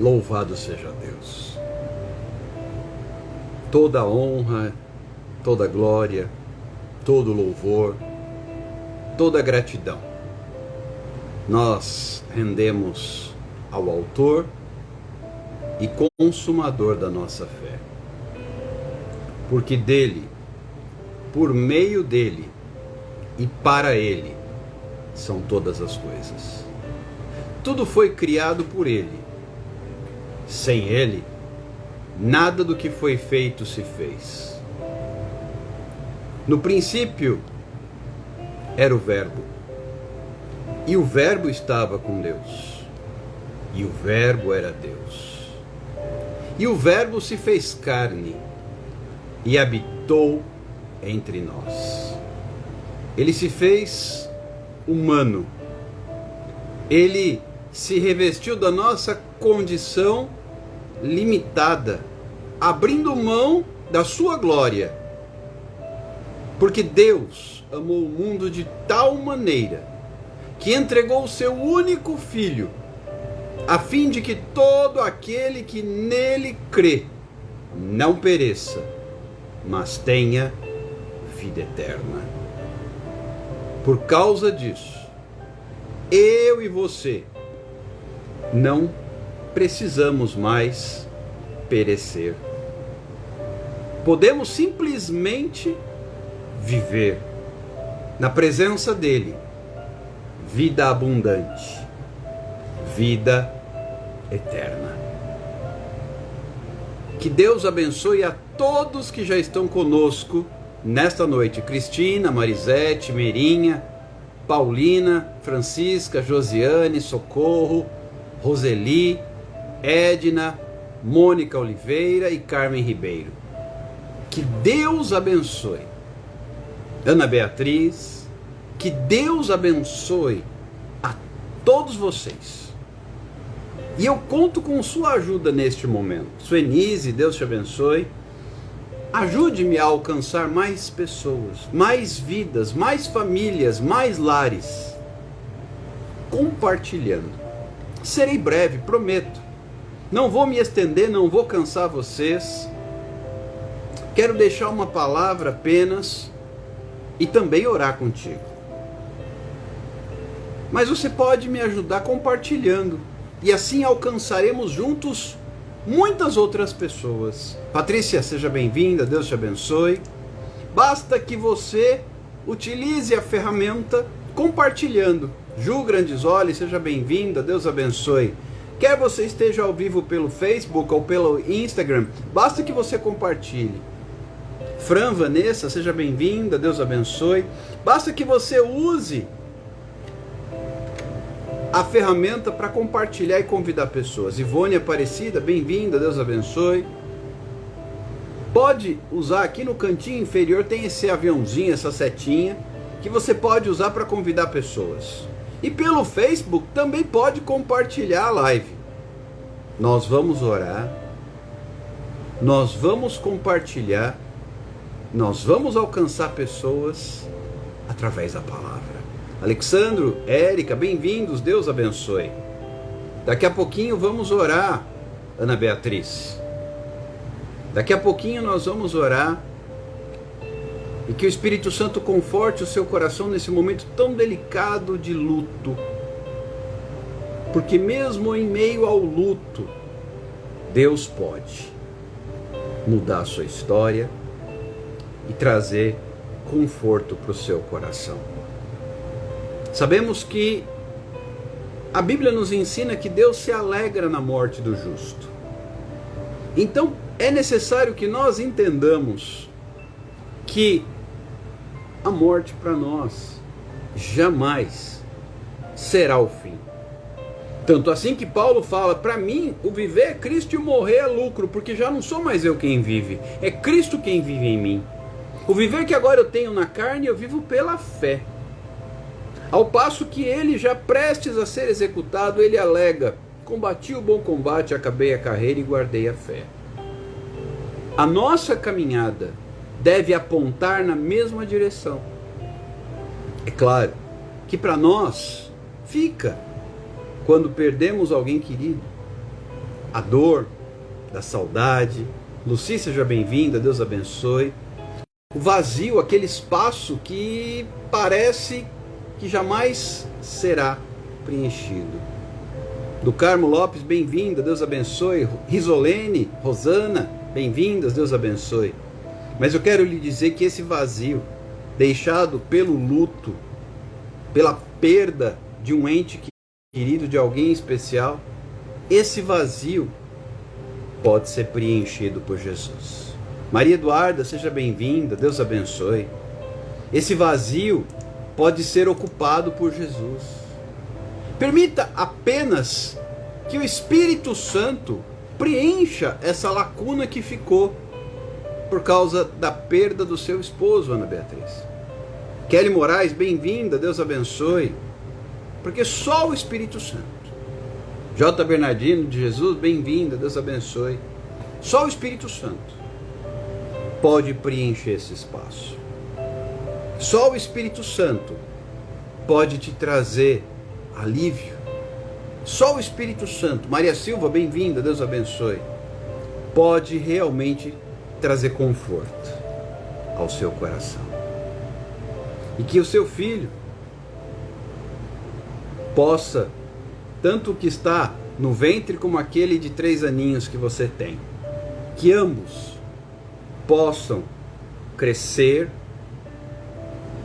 Louvado seja Deus. Toda a honra, toda a glória, todo o louvor, toda a gratidão nós rendemos ao Autor e Consumador da nossa fé. Porque dele, por meio dele e para ele são todas as coisas. Tudo foi criado por ele. Sem ele, nada do que foi feito se fez. No princípio era o Verbo, e o Verbo estava com Deus, e o Verbo era Deus. E o Verbo se fez carne e habitou entre nós. Ele se fez humano. Ele se revestiu da nossa condição limitada, abrindo mão da sua glória. Porque Deus amou o mundo de tal maneira que entregou o seu único Filho, a fim de que todo aquele que nele crê não pereça, mas tenha vida eterna. Por causa disso, eu e você não precisamos mais perecer. Podemos simplesmente viver na presença dele, vida abundante, vida eterna. Que Deus abençoe a todos que já estão conosco nesta noite. Cristina, Marisete, Merinha, Paulina, Francisca, Josiane, Socorro, Roseli, Edna, Mônica Oliveira e Carmen Ribeiro. Que Deus abençoe Ana Beatriz, que Deus abençoe a todos vocês. E eu conto com sua ajuda neste momento. Suenise, Deus te abençoe. Ajude-me a alcançar mais pessoas, mais vidas, mais famílias, mais lares. Compartilhando. Serei breve, prometo. Não vou me estender, não vou cansar vocês. Quero deixar uma palavra apenas e também orar contigo. Mas você pode me ajudar compartilhando. E assim alcançaremos juntos muitas outras pessoas. Patrícia, seja bem-vinda, Deus te abençoe. Basta que você utilize a ferramenta compartilhando. Ju Grandisoli, seja bem-vinda, Deus abençoe. Quer você esteja ao vivo pelo Facebook ou pelo Instagram, basta que você compartilhe. Fran Vanessa, seja bem-vinda, Deus abençoe. Basta que você use a ferramenta para compartilhar e convidar pessoas. Ivone Aparecida, bem-vinda, Deus abençoe. Pode usar aqui no cantinho inferior, tem esse aviãozinho, essa setinha, que você pode usar para convidar pessoas. E pelo Facebook também pode compartilhar a live. Nós vamos orar, nós vamos compartilhar, nós vamos alcançar pessoas através da palavra. Alexandro, Érica, bem-vindos, Deus abençoe. Daqui a pouquinho vamos orar, Ana Beatriz. Daqui a pouquinho nós vamos orar e que o Espírito Santo conforte o seu coração nesse momento tão delicado de luto. Porque mesmo em meio ao luto, Deus pode mudar a sua história e trazer conforto para o seu coração. Sabemos que a Bíblia nos ensina que Deus se alegra na morte do justo. Então é necessário que nós entendamos que a morte para nós jamais será o fim. Tanto assim que Paulo fala, para mim o viver é Cristo e o morrer é lucro, porque já não sou mais eu quem vive, é Cristo quem vive em mim. O viver que agora eu tenho na carne, eu vivo pela fé. Ao passo que ele, já prestes a ser executado, ele alega, combati o bom combate, acabei a carreira e guardei a fé. A nossa caminhada deve apontar na mesma direção. É claro que para nós fica quando perdemos alguém querido. a dor, da saudade. Luci, seja bem-vinda, Deus abençoe. O vazio, aquele espaço que parece que jamais será preenchido. Do Carmo Lopes, bem-vinda, Deus abençoe. Risolene, Rosana, bem-vindas, Deus abençoe. Mas eu quero lhe dizer que esse vazio, deixado pelo luto, pela perda de um ente querido, de alguém especial, esse vazio pode ser preenchido por Jesus. Maria Eduarda, seja bem-vinda, Deus abençoe. Esse vazio pode ser ocupado por Jesus. Permita apenas que o Espírito Santo preencha essa lacuna que ficou por causa da perda do seu esposo, Ana Beatriz. Kelly Moraes, bem-vinda, Deus abençoe. Porque só o Espírito Santo. J. Bernardino de Jesus, bem-vinda, Deus abençoe. Só o Espírito Santo pode preencher esse espaço. Só o Espírito Santo pode te trazer alívio. Só o Espírito Santo, Maria Silva, bem-vinda, Deus abençoe, pode realmente trazer conforto ao seu coração. E que o seu filho possa, tanto o que está no ventre como aquele de 3 aninhos que você tem, que ambos possam crescer,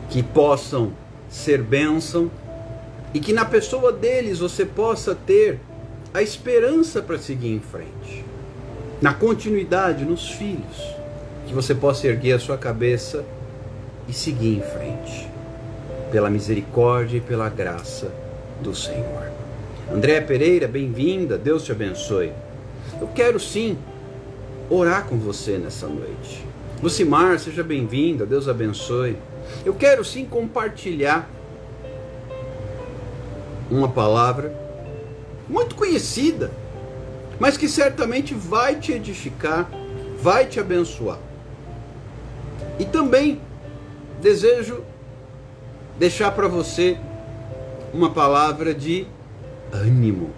que possam ser bênção, e que na pessoa deles você possa ter a esperança para seguir em frente. Na continuidade, nos filhos, que você possa erguer a sua cabeça e seguir em frente, pela misericórdia e pela graça do Senhor. Andréa Pereira, bem-vinda, Deus te abençoe. Eu quero sim orar com você nessa noite. Lucimar, seja bem-vinda, Deus abençoe. Eu quero sim compartilhar uma palavra muito conhecida, mas que certamente vai te edificar, vai te abençoar. E também desejo deixar para você uma palavra de ânimo.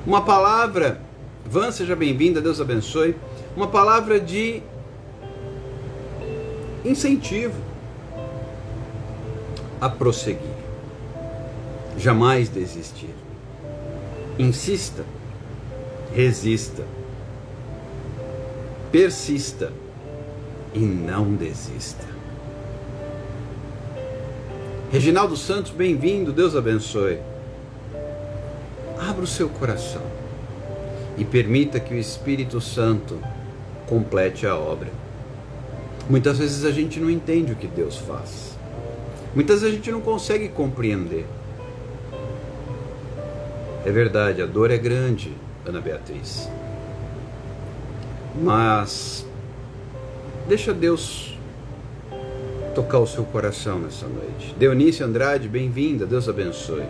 Uma palavra, Van, seja bem-vinda, Deus abençoe. Uma palavra de incentivo a prosseguir. Jamais desistir. Insista, resista, persista e não desista. Reginaldo Santos, bem-vindo, Deus abençoe. Abra o seu coração e permita que o Espírito Santo complete a obra. Muitas vezes a gente não entende o que Deus faz. Muitas vezes a gente não consegue compreender. É verdade, a dor é grande, Ana Beatriz. Mas deixa Deus tocar o seu coração nessa noite. Deonice Andrade, bem-vinda, Deus abençoe.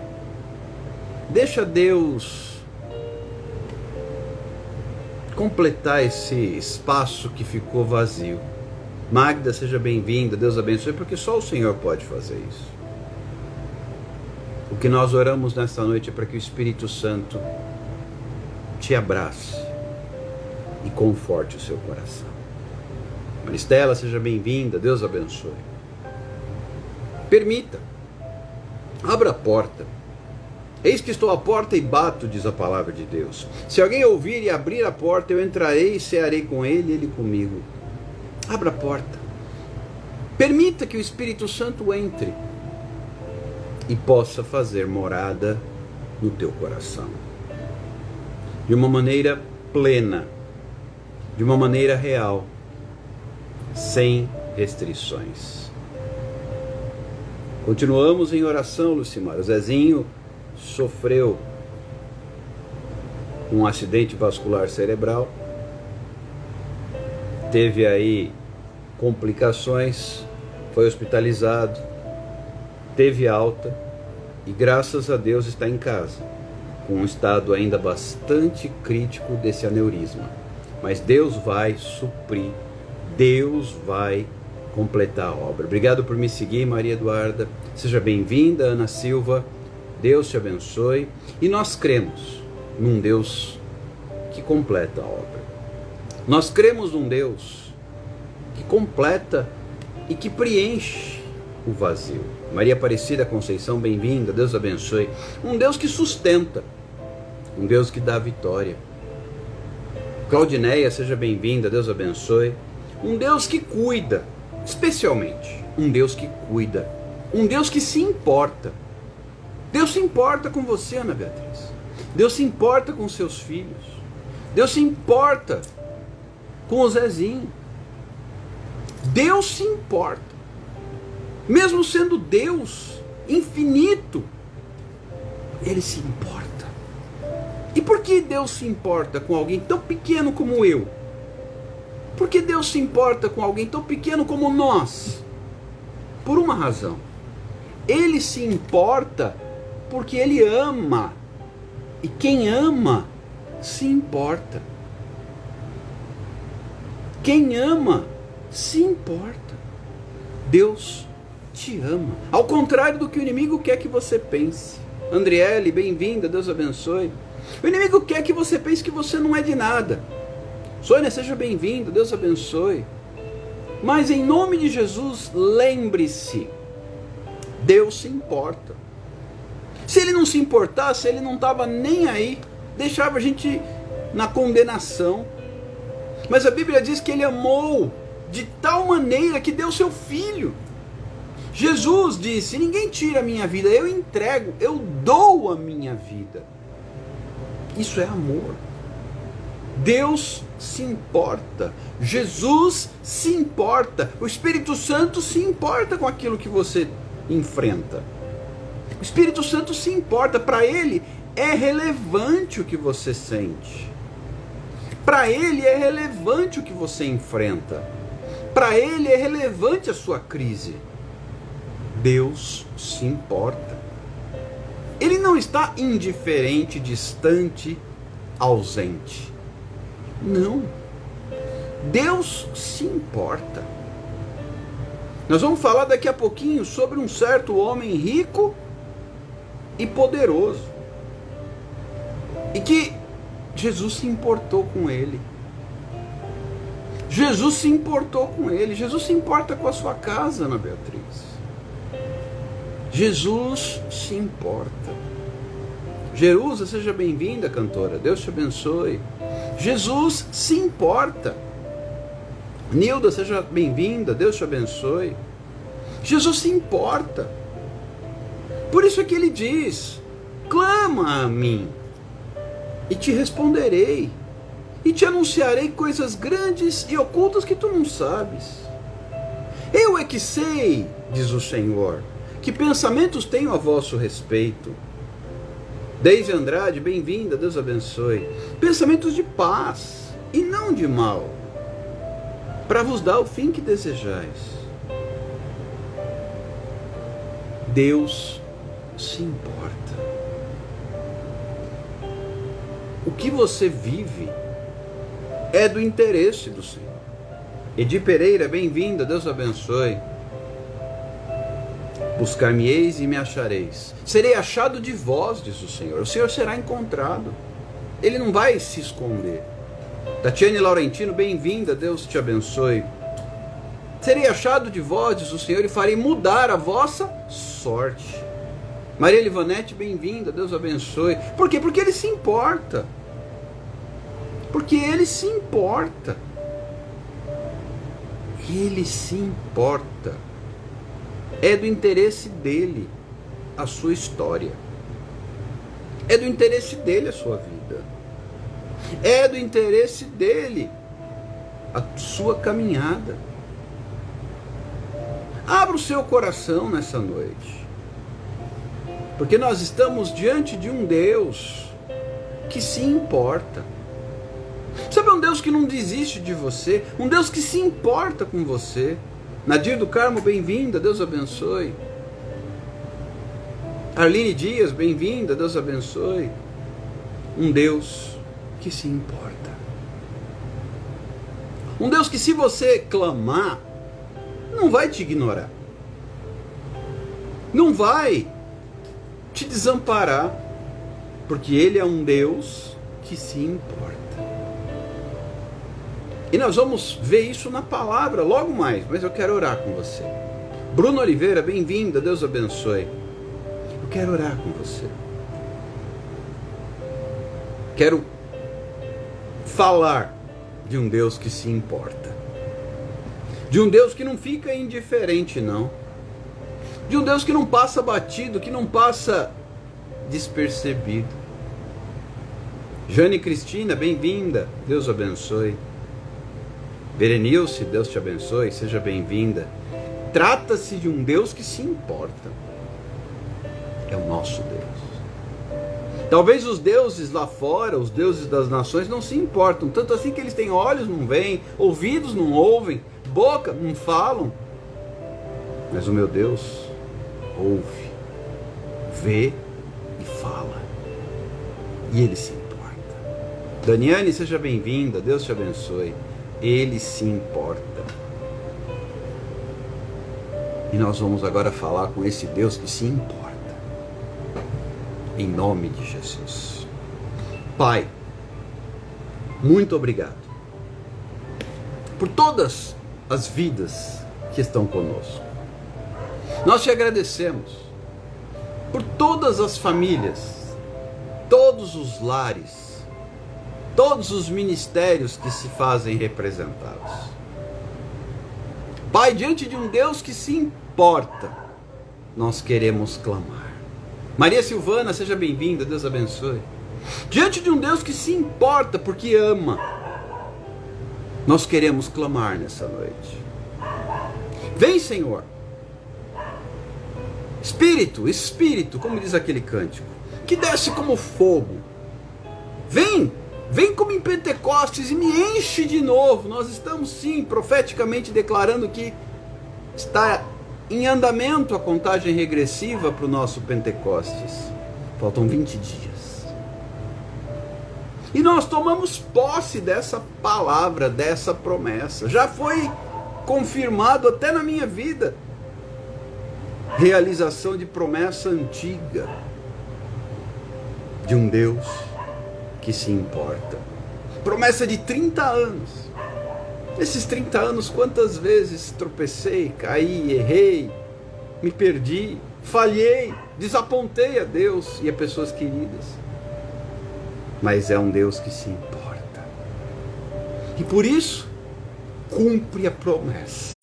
Deixa Deus completar esse espaço que ficou vazio. Magda, seja bem-vinda, Deus abençoe, porque só o Senhor pode fazer isso. O que nós oramos nesta noite é para que o Espírito Santo te abrace e conforte o seu coração. Maristela, seja bem-vinda, Deus abençoe. Permita, abra a porta. Eis que estou à porta e bato, diz a palavra de Deus. Se alguém ouvir e abrir a porta, eu entrarei e cearei com ele e ele comigo. Abra a porta. Permita que o Espírito Santo entre e possa fazer morada no teu coração. De uma maneira plena, de uma maneira real, sem restrições. Continuamos em oração, Lucimar. O Zezinho sofreu um acidente vascular cerebral, teve aí complicações, foi hospitalizado, teve alta e graças a Deus está em casa, com um estado ainda bastante crítico desse aneurisma. Mas Deus vai suprir, Deus vai completar a obra. Obrigado por me seguir, Maria Eduarda. Seja bem-vinda, Ana Silva. Deus te abençoe. E nós cremos num Deus que completa a obra. Nós cremos num Deus que completa e que preenche o vazio. Maria Aparecida Conceição, bem-vinda, Deus abençoe. Um Deus que sustenta, um Deus que dá vitória. Claudineia, seja bem-vinda, Deus abençoe. Um Deus que cuida, especialmente um Deus que cuida, um Deus que se importa. Deus se importa com você, Ana Beatriz. Deus se importa com seus filhos. Deus se importa com o Zezinho. Deus se importa. Mesmo sendo Deus infinito, Ele se importa. E por que Deus se importa com alguém tão pequeno como eu? Por que Deus se importa com alguém tão pequeno como nós? Por uma razão. Ele se importa porque Ele ama. E quem ama, se importa. Quem ama, se importa. Deus te ama. Ao contrário do que o inimigo quer que você pense. Andriele, bem-vinda, Deus abençoe. O inimigo quer que você pense que você não é de nada. Sônia, seja bem-vinda, Deus abençoe. Mas em nome de Jesus, lembre-se, Deus se importa. Se Ele não se importasse, Ele não estava nem aí, deixava a gente na condenação. Mas a Bíblia diz que Ele amou de tal maneira que deu seu Filho. Jesus disse: ninguém tira a minha vida, eu entrego, eu dou a minha vida. Isso é amor. Deus se importa, Jesus se importa, o Espírito Santo se importa com aquilo que você enfrenta. O Espírito Santo se importa, para Ele é relevante o que você sente. Para Ele é relevante o que você enfrenta. Para Ele é relevante a sua crise. Deus se importa. Ele não está indiferente, distante, ausente. Não. Deus se importa. Nós vamos falar daqui a pouquinho sobre um certo homem rico e poderoso. E que Jesus se importou com ele. Jesus se importou com ele. Jesus se importa com a sua casa, Ana Beatriz. Jesus se importa. Jerusa, seja bem-vinda, cantora. Deus te abençoe. Jesus se importa. Nilda, seja bem-vinda. Deus te abençoe. Jesus se importa. Por isso é que Ele diz: clama a mim e te responderei, e te anunciarei coisas grandes e ocultas que tu não sabes. Eu é que sei, diz o Senhor, que pensamentos tenho a vosso respeito. Deise Andrade, bem-vinda, Deus abençoe. Pensamentos de paz e não de mal, para vos dar o fim que desejais. Deus se importa. O que você vive é do interesse do Senhor. Edi Pereira, bem-vinda, Deus abençoe. Buscar-me-eis e me achareis. Serei achado de vós, diz o Senhor. O Senhor será encontrado. Ele não vai se esconder. Tatiane Laurentino, bem-vinda, Deus te abençoe. Serei achado de vós, diz o Senhor, e farei mudar a vossa sorte. Maria Livanete, bem-vinda, Deus abençoe. Por quê? Porque Ele se importa. Porque Ele se importa. Ele se importa. É do interesse dele a sua história. É do interesse dele a sua vida. É do interesse dele a sua caminhada. Abra o seu coração nessa noite. Porque nós estamos diante de um Deus que se importa. Sabe, um Deus que não desiste de você, um Deus que se importa com você. Nadir do Carmo, bem-vinda, Deus abençoe. Arline Dias, bem-vinda, Deus abençoe. Um Deus que se importa. Um Deus que, se você clamar, não vai te ignorar. Não vai te desamparar. Porque Ele é um Deus que se importa. E nós vamos ver isso na palavra logo mais, mas eu quero orar com você. Bruno Oliveira, bem-vinda, Deus abençoe. Eu quero orar com você. Quero falar de um Deus que se importa. De um Deus que não fica indiferente, não. De um Deus que não passa batido, que não passa despercebido. Jane Cristina, bem-vinda, Deus abençoe. Berenilce, Deus te abençoe, seja bem-vinda. Trata-se de um Deus que se importa. É o nosso Deus. Talvez os deuses lá fora, os deuses das nações, não se importam. Tanto assim que eles têm olhos, não veem, ouvidos, não ouvem, boca, não falam. Mas o meu Deus ouve, vê e fala. E Ele se importa. Daniane, seja bem-vinda, Deus te abençoe. Ele se importa. E nós vamos agora falar com esse Deus que se importa. Em nome de Jesus. Pai, muito obrigado por todas as vidas que estão conosco. Nós te agradecemos por todas as famílias, todos os lares, todos os ministérios que se fazem representados. Pai, diante de um Deus que se importa, nós queremos clamar. Maria Silvana, seja bem-vinda, Deus abençoe. Diante de um Deus que se importa porque ama, nós queremos clamar nessa noite. Vem, Senhor. Espírito, Espírito, como diz aquele cântico, que desce como fogo. Vem como em Pentecostes e me enche de novo. Nós estamos sim profeticamente declarando que está em andamento a contagem regressiva para o nosso Pentecostes. Faltam 20 dias. E nós tomamos posse dessa palavra, dessa promessa. Já foi confirmado até na minha vida. Realização de promessa antiga. De um Deus que se importa. Promessa de 30 anos. Nesses 30 anos, quantas vezes tropecei, caí, errei, me perdi, falhei, desapontei a Deus e a pessoas queridas. Mas é um Deus que se importa. E por isso, cumpre a promessa.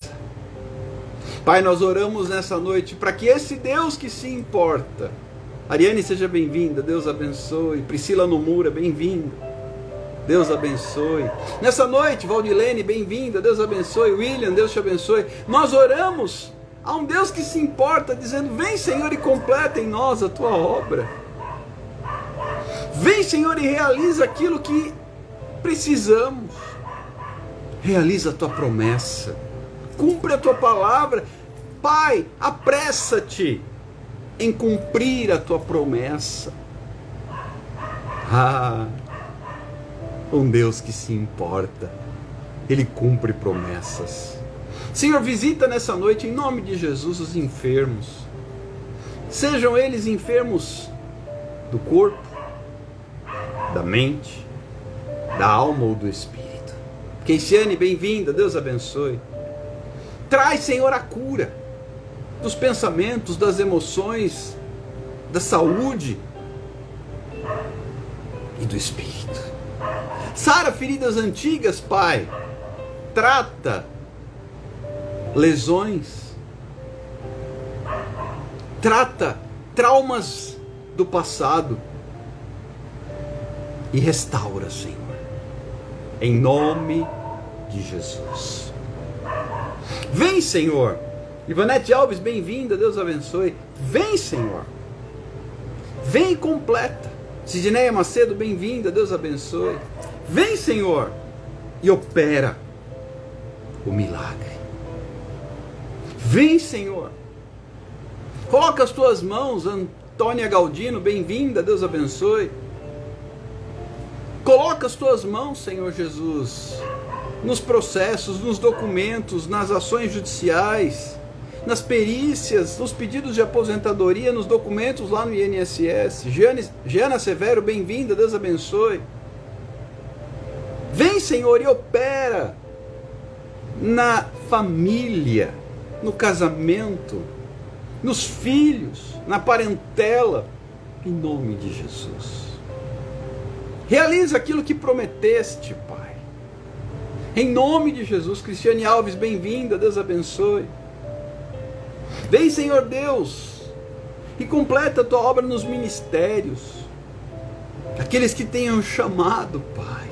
Pai, nós oramos nessa noite para que esse Deus que se importa. Ariane, seja bem-vinda, Deus abençoe. Priscila Nomura, bem-vinda. Deus abençoe. Nessa noite, Valdilene, bem-vinda, Deus abençoe. William, Deus te abençoe. Nós oramos a um Deus que se importa, dizendo: vem, Senhor, e completa em nós a tua obra. Vem, Senhor, e realiza aquilo que precisamos. Realiza a tua promessa. Cumpre a tua palavra. Pai, apressa-te em cumprir a tua promessa. Um Deus que se importa, Ele cumpre promessas. Senhor, visita nessa noite, em nome de Jesus, os enfermos. Sejam eles enfermos do corpo, da mente, da alma ou do espírito. Keisiane, bem-vinda, Deus abençoe. Traz, Senhor, a cura dos pensamentos, das emoções, da saúde e do espírito. Sara feridas antigas, Pai. Trata lesões. Trata traumas do passado. E restaura, Senhor. Em nome de Jesus. Vem, Senhor. Ivanete Alves, bem-vinda, Deus abençoe. Vem, Senhor. Vem e completa. Sidneia Macedo, bem-vinda, Deus abençoe. Vem, Senhor, e opera o milagre. Vem, Senhor. Coloca as tuas mãos, Antônia Galdino, bem-vinda, Deus abençoe. Coloca as tuas mãos, Senhor Jesus, nos processos, nos documentos, nas ações judiciais. nas perícias, nos pedidos de aposentadoria, nos documentos lá no INSS. Giana Severo, bem-vinda, Deus abençoe. Vem, Senhor, e opera na família, no casamento, nos filhos, na parentela, em nome de Jesus. Realiza aquilo que prometeste, Pai. Em nome de Jesus. Cristiane Alves, bem-vinda, Deus abençoe. Vem, Senhor Deus, e completa a tua obra nos ministérios, aqueles que tenham chamado, Pai.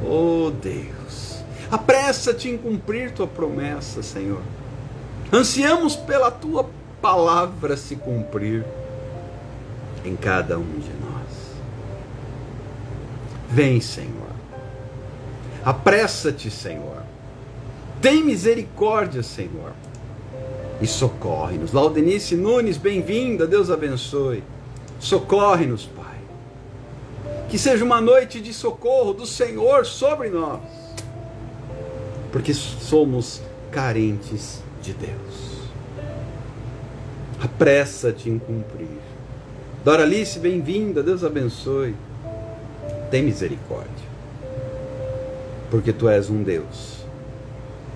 Oh Deus, apressa-te em cumprir tua promessa, Senhor. Ansiamos pela tua palavra se cumprir em cada um de nós. Vem, Senhor. Apressa-te, Senhor. Tem misericórdia, Senhor. E socorre-nos. Laudenice Nunes, bem-vinda, Deus abençoe. Socorre-nos, Pai. Que seja uma noite de socorro do Senhor sobre nós. Porque somos carentes de Deus. Apressa-te em cumprir. Doralice, bem-vinda, Deus abençoe. Tem misericórdia. Porque tu és um Deus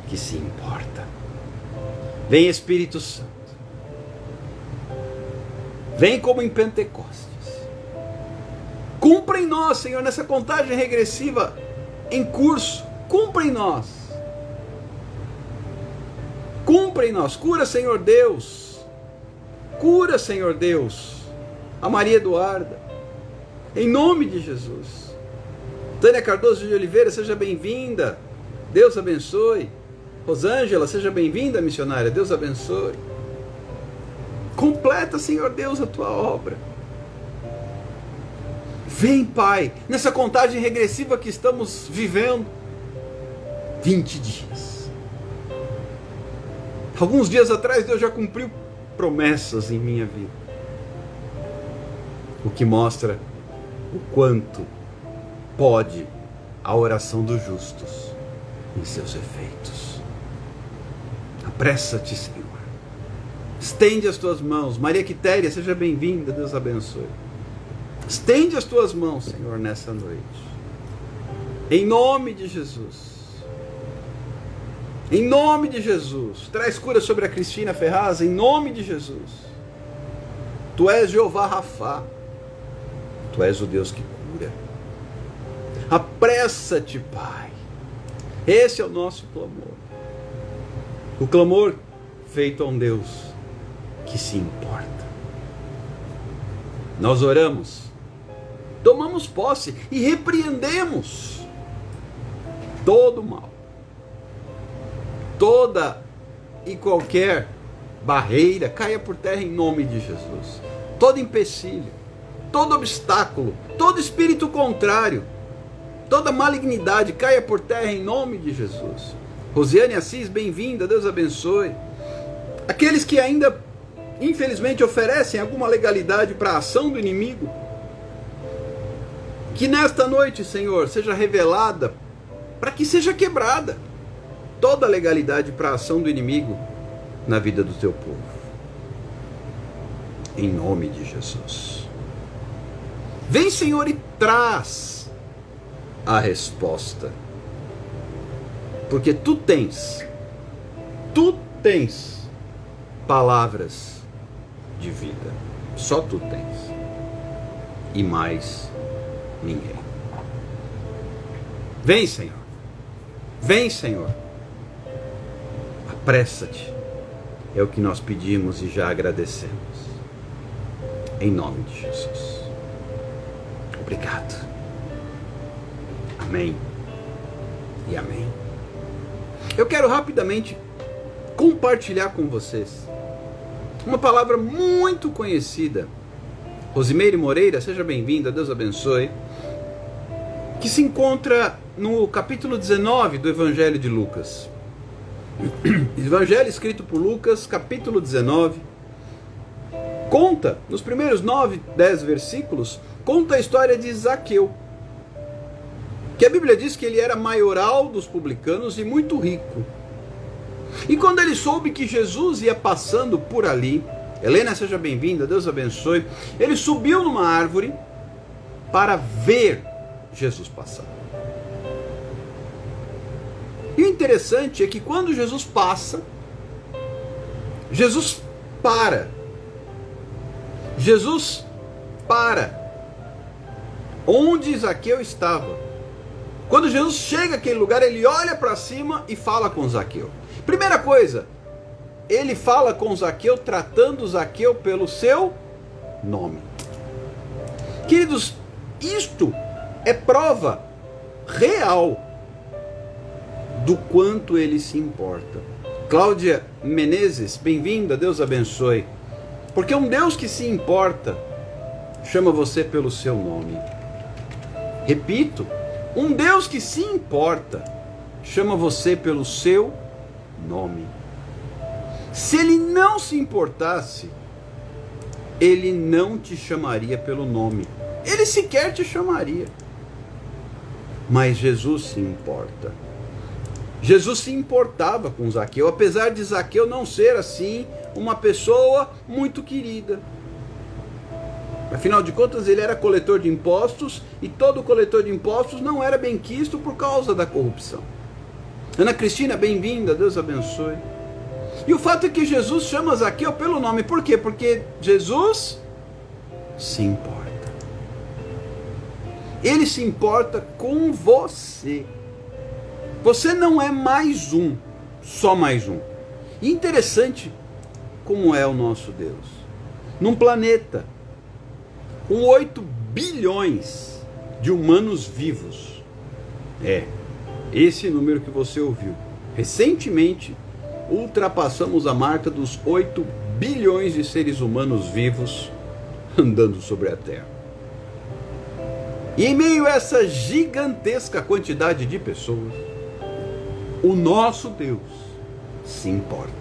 que se importa. Vem, Espírito Santo. Vem como em Pentecostes. Cumpra em nós, Senhor, nessa contagem regressiva em curso. Cumpra em nós. Cumpra em nós. Cura, Senhor Deus. Cura, Senhor Deus, a Maria Eduarda. Em nome de Jesus. Tânia Cardoso de Oliveira, seja bem-vinda. Deus abençoe. Rosângela, seja bem-vinda, missionária. Deus abençoe. Completa, Senhor Deus, a tua obra. Vem, Pai, nessa contagem regressiva que estamos vivendo. 20 dias. Alguns dias atrás, Deus já cumpriu promessas em minha vida. O que mostra o quanto pode a oração dos justos em seus efeitos. Apressa-te, Senhor. Estende as tuas mãos. Maria Quitéria, seja bem-vinda. Deus abençoe. Estende as tuas mãos, Senhor, nessa noite. Em nome de Jesus. Em nome de Jesus. Traz cura sobre a Cristina Ferraz. Em nome de Jesus. Tu és Jeová Rafá. Tu és o Deus que cura. Apressa-te, Pai. Esse é o nosso clamor. O clamor feito a um Deus que se importa. Nós oramos, tomamos posse e repreendemos todo o mal, toda e qualquer barreira caia por terra em nome de Jesus. Todo empecilho, todo obstáculo, todo espírito contrário, toda malignidade caia por terra em nome de Jesus. Rosiane Assis, bem-vinda, Deus abençoe. Aqueles que ainda, infelizmente, oferecem alguma legalidade para a ação do inimigo, que nesta noite, Senhor, seja revelada, para que seja quebrada toda a legalidade para a ação do inimigo na vida do teu povo. Em nome de Jesus. Vem, Senhor, e traz a resposta. Porque tu tens palavras de vida. Só tu tens. E mais ninguém. Vem, Senhor. Vem, Senhor. Apressa-te. É o que nós pedimos e já agradecemos. Em nome de Jesus. Obrigado. Amém. E amém. Eu quero rapidamente compartilhar com vocês uma palavra muito conhecida. Rosimeire Moreira, seja bem-vinda, Deus abençoe. Que se encontra no capítulo 19 do Evangelho de Lucas. Evangelho escrito por Lucas, capítulo 19. Conta, nos primeiros 9, 10 versículos, conta a história de Zaqueu. Que a Bíblia diz que ele era maioral dos publicanos e muito rico. E quando ele soube que Jesus ia passando por ali, Helena, seja bem-vinda, Deus abençoe, ele subiu numa árvore para ver Jesus passar. E o interessante é que quando Jesus passa, Jesus para. Jesus para. Onde Zaqueu estava. Quando Jesus chega àquele lugar, ele olha para cima e fala com Zaqueu. Primeira coisa, ele fala com Zaqueu tratando Zaqueu pelo seu nome. Queridos, isto é prova real do quanto ele se importa. Cláudia Menezes, bem-vinda, Deus abençoe. Porque um Deus que se importa chama você pelo seu nome. Repito, um Deus que se importa chama você pelo seu nome. Se ele não se importasse, ele não te chamaria pelo nome. Ele sequer te chamaria. Mas Jesus se importa. Jesus se importava com Zaqueu, apesar de Zaqueu não ser assim uma pessoa muito querida. Afinal de contas, ele era coletor de impostos, e todo coletor de impostos não era bem quisto por causa da corrupção. Ana Cristina, bem-vinda, Deus abençoe. E o fato é que Jesus chama Zaqueu pelo nome. Por quê? Porque Jesus se importa. Ele se importa com você. Você não é mais um, só mais um. E interessante como é o nosso Deus. Num planeta com 8 bilhões de humanos vivos. Esse número que você ouviu. Recentemente, ultrapassamos a marca dos 8 bilhões de seres humanos vivos andando sobre a Terra. E em meio a essa gigantesca quantidade de pessoas, o nosso Deus se importa.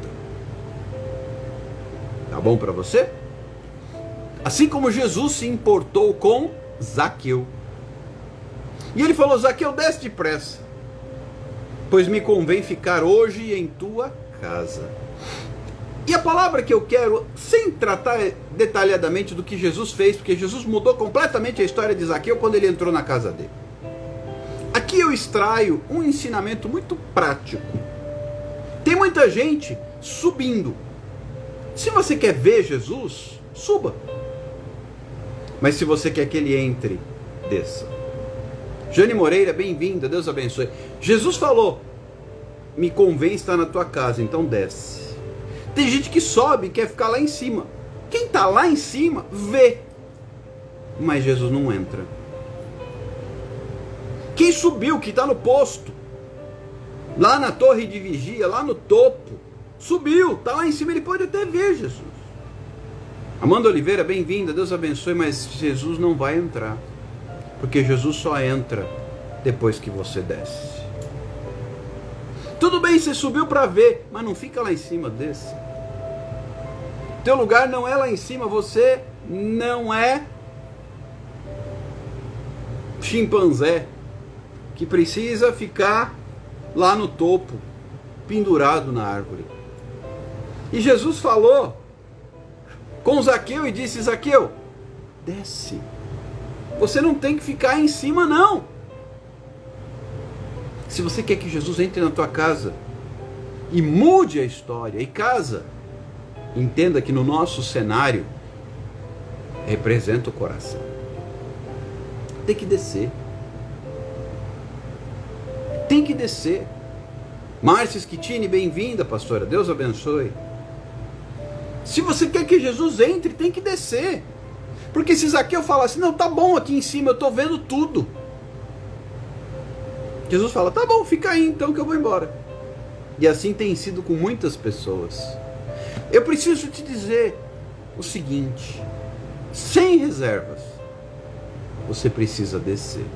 Tá bom para você? Assim como Jesus se importou com Zaqueu. E ele falou: Zaqueu, desce depressa, pois me convém ficar hoje em tua casa. E a palavra que eu quero, sem tratar detalhadamente do que Jesus fez, porque Jesus mudou completamente a história de Zaqueu quando ele entrou na casa dele. Aqui eu extraio um ensinamento muito prático. Tem muita gente subindo. Se você quer ver Jesus, suba. Mas se você quer que ele entre, desça. Jane Moreira, bem-vinda, Deus abençoe. Jesus falou: me convém estar na tua casa, então desce. Tem gente que sobe e quer ficar lá em cima. Quem está lá em cima, vê. Mas Jesus não entra. Quem subiu, que está no posto, lá na torre de vigia, lá no topo, subiu, está lá em cima, ele pode até ver Jesus. Amanda Oliveira, bem-vinda, Deus abençoe, mas Jesus não vai entrar. Porque Jesus só entra depois que você desce. Tudo bem, você subiu para ver, mas não fica lá em cima, desce. Teu lugar não é lá em cima, você não é chimpanzé que precisa ficar lá no topo, pendurado na árvore. E Jesus falou com Zaqueu e disse: Zaqueu, desce. Você não tem que ficar em cima, não. Se você quer que Jesus entre na tua casa e mude a história, e casa, entenda que no nosso cenário representa o coração. Tem que descer. Tem que descer. Márcia Schittini, bem-vinda, pastora. Deus abençoe. Se você quer que Jesus entre, tem que descer. Porque se Zaqueu fala assim: não, tá bom aqui em cima, eu estou vendo tudo. Jesus fala: tá bom, fica aí então que eu vou embora. E assim tem sido com muitas pessoas. Eu preciso te dizer o seguinte: sem reservas, você precisa descer.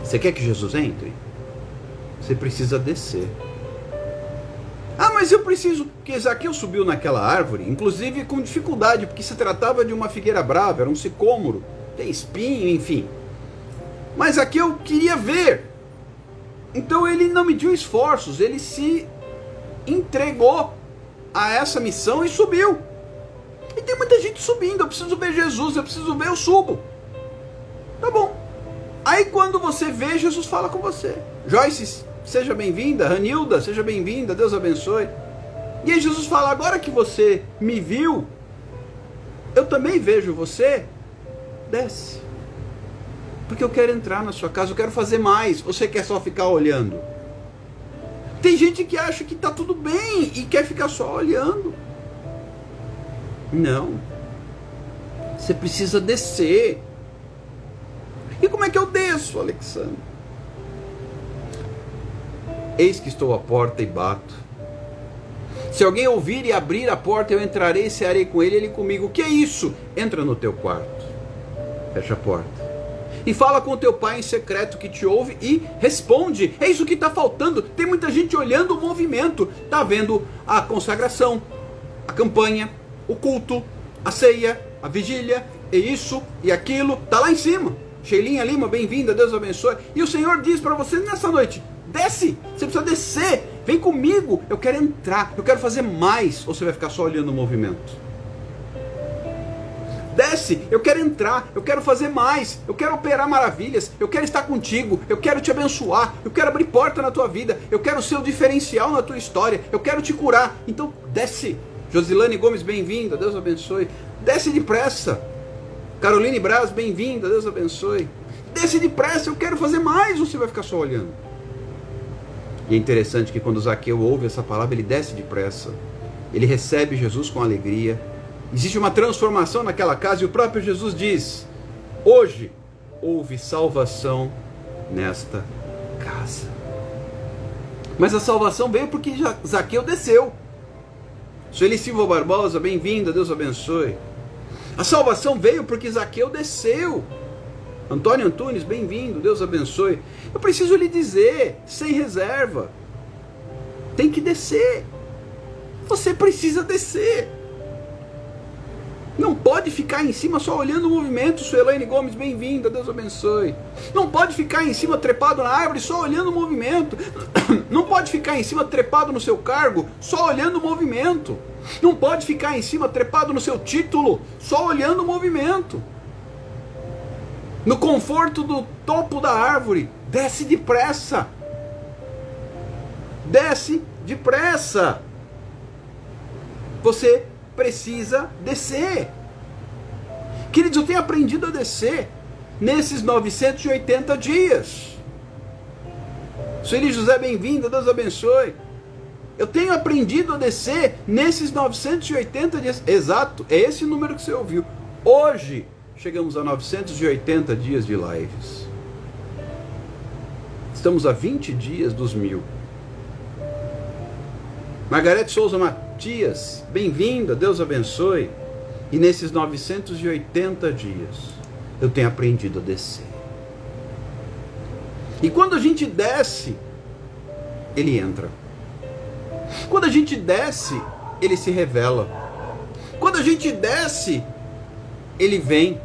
Você quer que Jesus entre? Você precisa descer. Ah, mas eu preciso... Porque Zaqueu subiu naquela árvore, inclusive com dificuldade, porque se tratava de uma figueira brava, era um sicômoro, tem espinho, enfim. Mas Zaqueu queria ver. Então ele não mediu esforços, ele se entregou a essa missão e subiu. E tem muita gente subindo, eu preciso ver Jesus, eu preciso ver, eu subo. Tá bom. Aí quando você vê, Jesus fala com você. Joyce, seja bem-vinda. Ranilda, seja bem-vinda, Deus abençoe. E aí Jesus fala, agora que você me viu, eu também vejo você, desce. Porque eu quero entrar na sua casa, eu quero fazer mais. Você quer só ficar olhando? Tem gente que acha que está tudo bem e quer ficar só olhando. Não. Você precisa descer. E como é que eu desço, Alexandre? Eis que estou à porta e bato. Se alguém ouvir e abrir a porta, eu entrarei e cearei com ele, ele comigo. O que é isso? Entra no teu quarto. Fecha a porta. E fala com o teu pai em secreto que te ouve e responde. É isso que está faltando. Tem muita gente olhando o movimento. Está vendo a consagração, a campanha, o culto, a ceia, a vigília, e isso e aquilo. Está lá em cima. Sheilinha Lima, bem-vinda, Deus abençoe. E o Senhor diz para você nessa noite, desce, você precisa descer. Vem comigo, eu quero entrar, eu quero fazer mais. Ou você vai ficar só olhando o movimento? Desce, eu quero entrar, eu quero fazer mais, eu quero operar maravilhas, eu quero estar contigo, eu quero te abençoar, eu quero abrir porta na tua vida, eu quero ser o diferencial na tua história, eu quero te curar. Então desce. Josilane Gomes, bem-vinda, Deus abençoe. Desce depressa. Caroline Braz, bem-vinda, Deus abençoe. Desce depressa, eu quero fazer mais. Ou você vai ficar só olhando? E é interessante que quando Zaqueu ouve essa palavra, ele desce depressa. Ele recebe Jesus com alegria. Existe uma transformação naquela casa e o próprio Jesus diz, hoje houve salvação nesta casa. Mas a salvação veio porque Zaqueu desceu. Sueli Silva Barbosa, bem-vinda, Deus abençoe. A salvação veio porque Zaqueu desceu. Antônio Antunes, bem-vindo, Deus abençoe. Eu preciso lhe dizer, sem reserva, tem que descer. Você precisa descer. Não pode ficar em cima só olhando o movimento. Suelaine Gomes, bem-vinda, Deus abençoe. Não pode ficar em cima trepado na árvore só olhando o movimento. Não pode ficar em cima trepado no seu cargo só olhando o movimento. Não pode ficar em cima trepado no seu título só olhando o movimento. No conforto do topo da árvore, desce depressa. Desce depressa. Você precisa descer. Queridos, eu tenho aprendido a descer nesses 980 dias. Sueli José, bem-vinda, Deus abençoe. Eu tenho aprendido a descer nesses 980 dias. Exato, é esse número que você ouviu. Hoje, chegamos a 980 dias de lives. Estamos a 20 dias dos 1000. Margarete Souza Matias, bem-vinda, Deus abençoe. E nesses 980 dias, eu tenho aprendido a descer. E quando a gente desce, ele entra. Quando a gente desce, ele se revela. Quando a gente desce, ele vem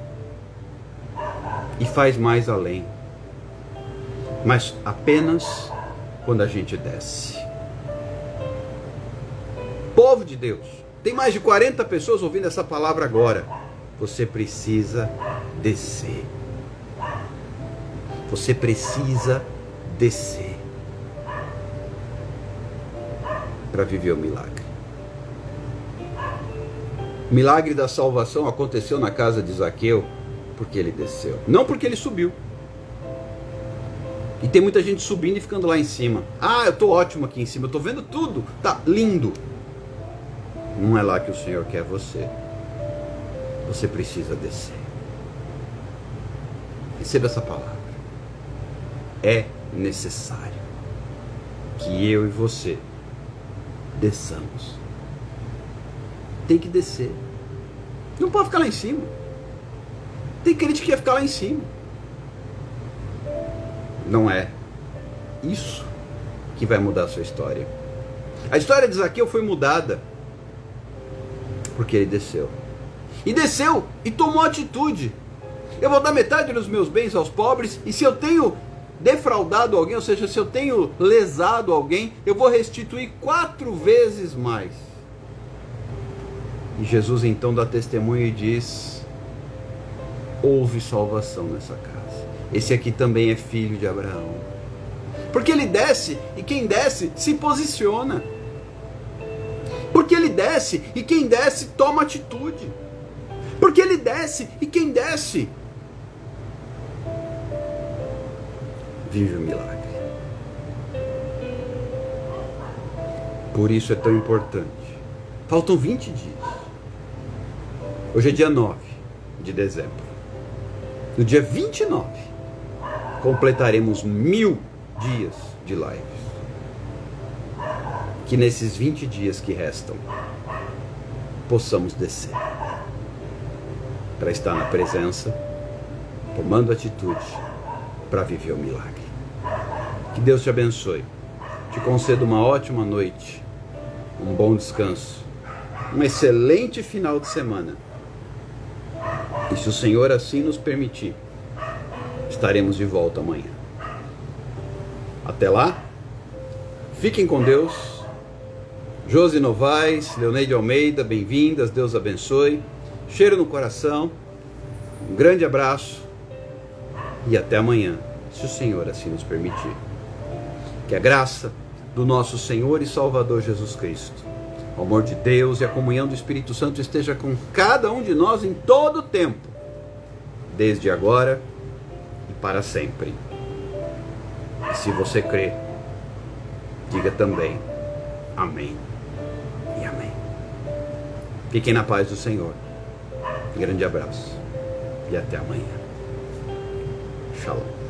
e faz mais além. Mas apenas quando a gente desce. Povo de Deus, tem mais de 40 pessoas ouvindo essa palavra agora. Você precisa descer. Você precisa descer para viver o milagre. O milagre da salvação aconteceu na casa de Zaqueu porque ele desceu, não porque ele subiu. E tem muita gente subindo e ficando lá em cima. Ah, eu estou ótimo aqui em cima, eu estou vendo tudo, tá lindo. Não é lá que o Senhor quer você. Você precisa descer. Receba essa palavra. É necessário que eu e você desçamos. Tem que descer. Não pode ficar lá em cima. Tem crente que quer ficar lá em cima. Não é isso que vai mudar a sua história. A história de Zaqueu foi mudada porque ele desceu. E desceu e tomou atitude. Eu vou dar metade dos meus bens aos pobres, e se eu tenho defraudado alguém, ou seja, se eu tenho lesado alguém, eu vou restituir 4 vezes mais. E Jesus então dá testemunho e diz: houve salvação nessa casa. Esse aqui também é filho de Abraão. Porque ele desce, e quem desce se posiciona. Porque ele desce, e quem desce toma atitude. Porque ele desce, e quem desce vive o milagre. Por isso é tão importante. Faltam 20 dias. Hoje é dia 9 de dezembro. No dia 29, completaremos 1000 dias de lives. Que nesses 20 dias que restam, possamos descer para estar na presença, tomando atitude para viver o milagre. Que Deus te abençoe, te conceda uma ótima noite, um bom descanso, um excelente final de semana. E se o Senhor assim nos permitir, estaremos de volta amanhã. Até lá, fiquem com Deus. Josi Novaes, Leoneide Almeida, bem-vindas, Deus abençoe. Cheiro no coração, um grande abraço e até amanhã, se o Senhor assim nos permitir. Que a graça do nosso Senhor e Salvador Jesus Cristo, o amor de Deus e a comunhão do Espírito Santo esteja com cada um de nós em todo o tempo, desde agora e para sempre. E se você crê, diga também amém e amém. Fiquem na paz do Senhor. Um grande abraço e até amanhã. Shalom.